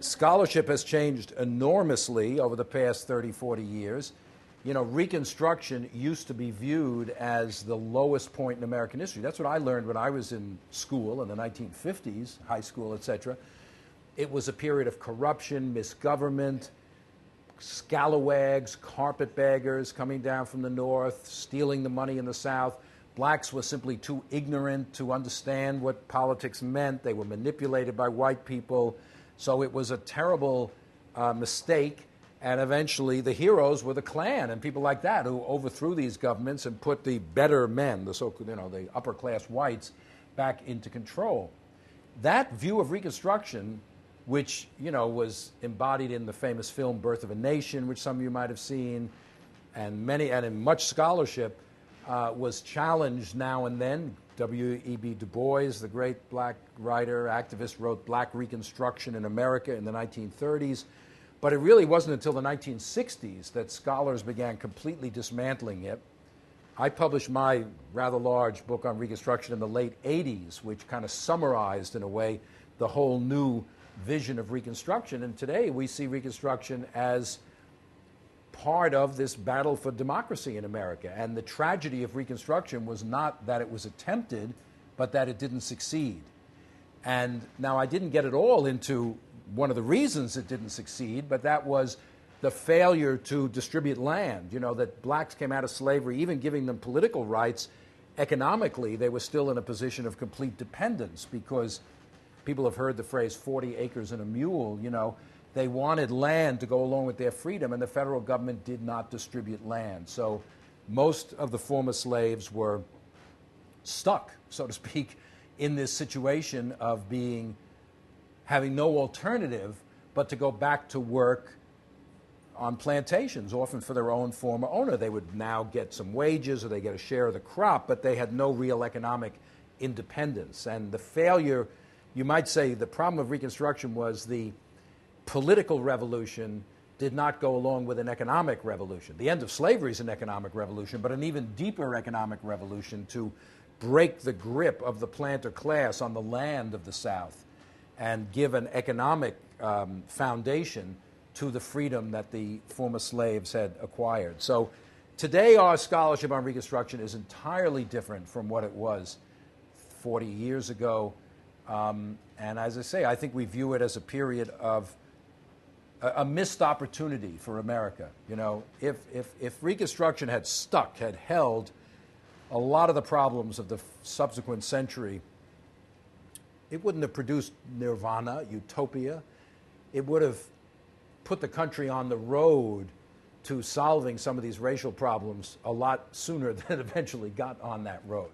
scholarship has changed enormously over the past 30, 40 years. You know, Reconstruction used to be viewed as the lowest point in American history. That's what I learned when I was in school in the 1950s, high school, etc. It was a period of corruption, misgovernment, scalawags, carpetbaggers coming down from the north, stealing the money in the south. Blacks were simply too ignorant to understand what politics meant. They were manipulated by white people. So it was a terrible mistake. And eventually the heroes were the Klan and people like that who overthrew these governments and put the better men, the so-called, the upper class whites, back into control. That view of Reconstruction, which, was embodied in the famous film Birth of a Nation, which some of you might have seen, and in much scholarship, was challenged now and then. W.E.B. Du Bois, the great black writer, activist, wrote Black Reconstruction in America in the 1930s. But it really wasn't until the 1960s that scholars began completely dismantling it. I published my rather large book on Reconstruction in the late 80s, which kind of summarized, in a way, the whole new vision of Reconstruction. And today we see Reconstruction as part of this battle for democracy in America. And the tragedy of Reconstruction was not that it was attempted, but that it didn't succeed. And now I didn't get it all into one of the reasons it didn't succeed, but that was the failure to distribute land. That blacks came out of slavery, even giving them political rights. Economically, they were still in a position of complete dependence, because people have heard the phrase 40 acres and a mule. They wanted land to go along with their freedom, and the federal government did not distribute land. So most of the former slaves were stuck, so to speak, in this situation of having no alternative but to go back to work on plantations, often for their own former owner. They would now get some wages or they get a share of the crop, but they had no real economic independence. And the failure, you might say, the problem of Reconstruction was the political revolution did not go along with an economic revolution. The end of slavery is an economic revolution, but an even deeper economic revolution to break the grip of the planter class on the land of the South and give an economic foundation to the freedom that the former slaves had acquired. So today our scholarship on Reconstruction is entirely different from what it was 40 years ago. And as I say, I think we view it as a period of a missed opportunity for America. If Reconstruction had stuck, had held, a lot of the problems of the subsequent century, it wouldn't have produced nirvana, utopia. It would have put the country on the road to solving some of these racial problems a lot sooner than it eventually got on that road.